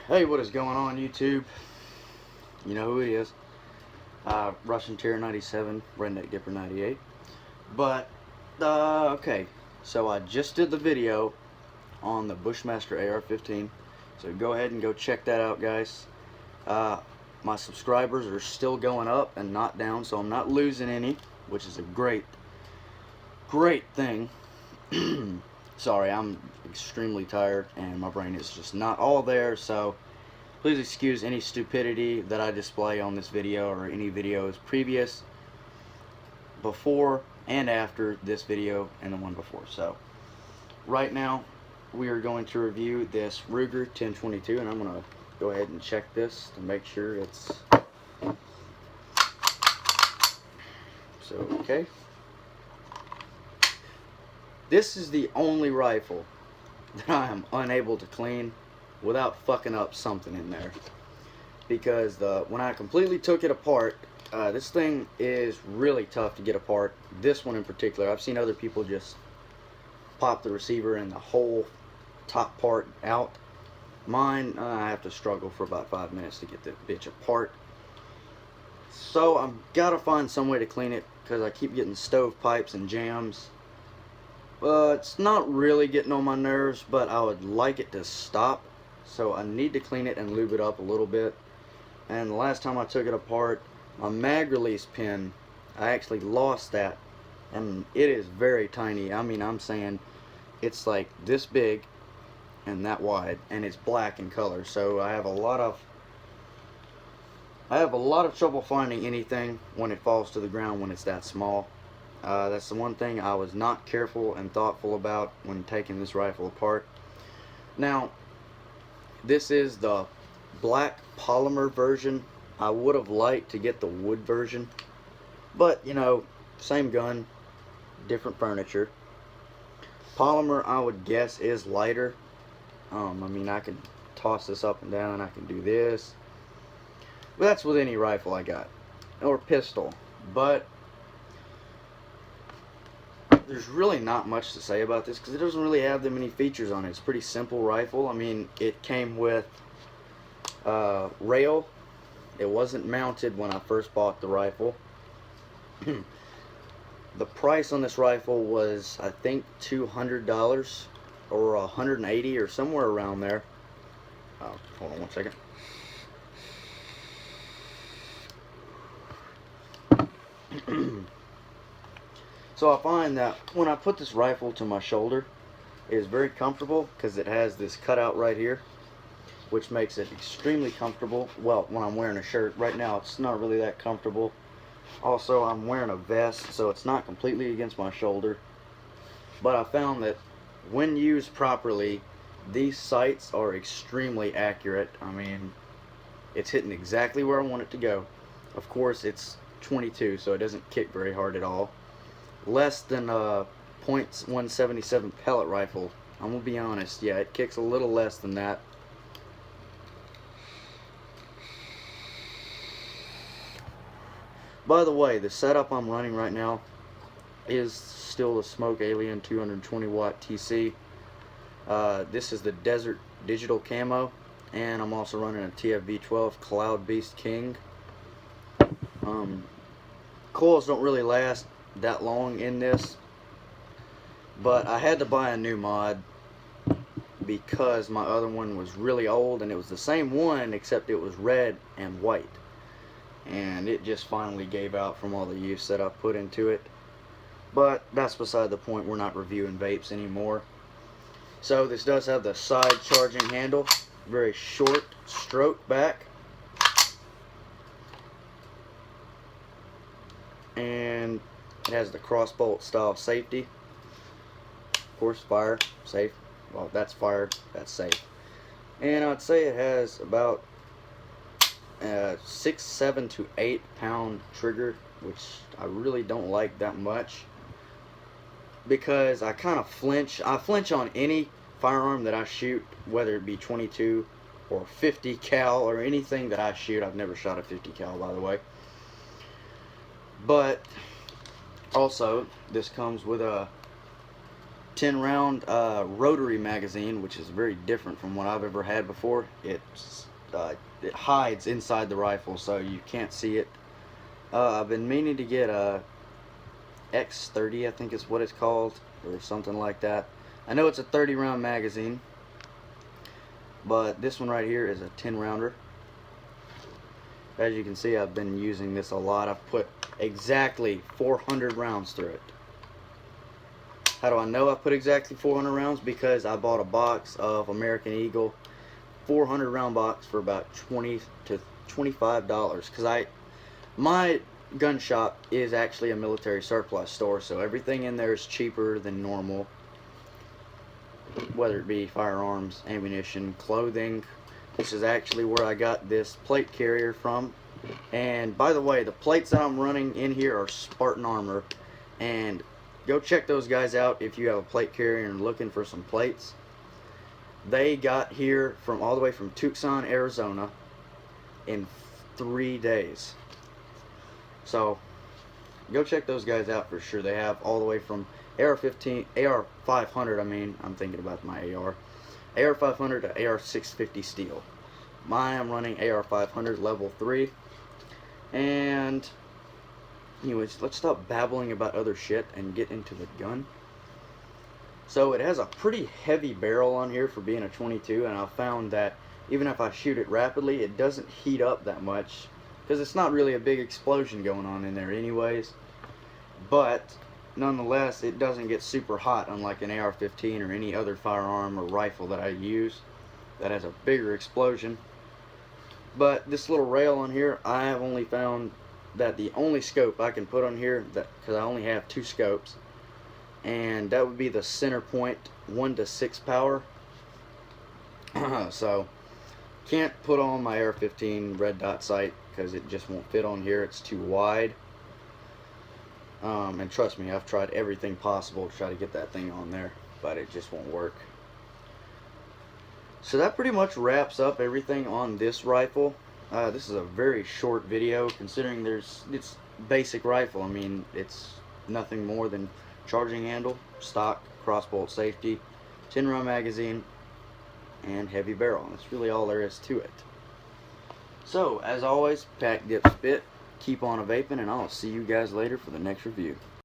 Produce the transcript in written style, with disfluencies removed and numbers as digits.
Hey, what is going on, YouTube? You know who he is. Russian Terror 97, Redneck Dipper 98. But, okay. So I just did the video on the Bushmaster AR-15. So go ahead and go check that out, guys. My subscribers are still going up and not down, so I'm not losing any, which is a great thing. Sorry, I'm extremely tired and my brain is just not all there, so please excuse any stupidity that I display on this video or any videos previous, before and after this video and the one before. So right now we are going to review this Ruger 1022, and I'm going to go ahead and check this to make sure it's so okay. This is the only rifle that I am unable to clean without fucking up something in there, because when I completely took it apart, this thing is really tough to get apart. This one in particular, I've seen other people just pop the receiver and the whole top part out. Mine, I have to struggle for about 5 minutes to get the bitch apart. So I've got to find some way to clean it, because I keep getting stovepipes and jams. It's not really getting on my nerves, but I would like it to stop. So I need to clean it and lube it up a little bit. And the last time I took it apart, my mag release pin, I actually lost that. And it is very tiny. I mean, I'm saying it's like this big and that wide, and it's black in color. So I have a lot of trouble finding anything when it falls to the ground when it's that small. That's the one thing I was not careful and thoughtful about when taking this rifle apart. Now, this is the black polymer version. I would have liked to get the wood version, but you know, same gun, different furniture. Polymer, I would guess, is lighter. I mean, I can toss this up and down, I can do this, but that's with any rifle I got, or pistol. But there's really not much to say about this, because it doesn't really have that many features on it. It's a pretty simple rifle. I mean, it came with rail. It wasn't mounted when I first bought the rifle. The price on this rifle was, I think, $200 or $180 or somewhere around there. Hold on one second. So I find that when I put this rifle to my shoulder, it is very comfortable, because it has this cutout right here, which makes it extremely comfortable. Well, when I'm wearing a shirt, right now it's not really that comfortable. Also, I'm wearing a vest, so it's not completely against my shoulder. But I found that when used properly, these sights are extremely accurate. I mean, it's hitting exactly where I want it to go. Of course, it's 22, so it doesn't kick very hard at all. Less than a .177 pellet rifle. I'm gonna be honest, yeah, it kicks a little less than that. By the way, the setup I'm running right now is still the Smoke Alien 220 watt TC. This is the Desert Digital Camo, and I'm also running a TFV12 Cloud Beast King. Coils don't really last that long in this, but I had to buy a new mod because my other one was really old, and it was the same one except it was red and white, and it just finally gave out from all the use that I put into it. But that's beside the point. We're not reviewing vapes anymore. So this does have the side charging handle, very short stroke back, and it has the crossbolt style safety. Of course, fire, safe. Well, that's fire, that's safe. And I'd say it has about 6, 7 to 8 pound trigger, which I really don't like that much, because I kind of flinch. I flinch on any firearm that I shoot, whether it be 22 or 50 cal or anything that I shoot. I've never shot a 50 cal, by the way. But also, this comes with a 10 round rotary magazine, which is very different from what I've ever had before. It hides inside the rifle, so you can't see it. I've been meaning to get a X30, I think is what it's called, or something like that. I know it's a 30 round magazine, but this one right here is a 10 rounder. As you can see, I've been using this a lot. I've put exactly 400 rounds through it. How do I know I put exactly 400 rounds? Because I bought a box of American Eagle 400 round box for about $20 to $25, because my gun shop is actually a military surplus store, so everything in there is cheaper than normal, whether it be firearms, ammunition, clothing. This is actually where I got this plate carrier from. And by the way, the plates that I'm running in here are Spartan Armor, and go check those guys out if you have a plate carrier and looking for some plates. They got here from all the way from Tucson, Arizona in 3 days. So go check those guys out for sure. They have all the way from AR-500, I'm thinking about my AR-500 to AR-650 steel. I'm running AR-500 level 3. And anyways, let's stop babbling about other shit and get into the gun. So it has a pretty heavy barrel on here for being a 22, and I found that even if I shoot it rapidly, it doesn't heat up that much, because it's not really a big explosion going on in there anyways. But nonetheless, it doesn't get super hot, unlike an AR-15 or any other firearm or rifle that I use that has a bigger explosion. But this little rail on here, I have only found that the only scope I can put on here, because I only have 2 scopes, and that would be the center point 1 to 6 power. So can't put on my AR-15 red dot sight because it just won't fit on here. It's too wide. And trust me, I've tried everything possible to try to get that thing on there, but it just won't work. So that pretty much wraps up everything on this rifle. This is a very short video, considering it's basic rifle. It's nothing more than charging handle, stock, crossbolt safety, 10 round magazine, and heavy barrel. That's really all there is to it. So as always, pack, dip, spit, keep on a vaping, and I'll see you guys later for the next review.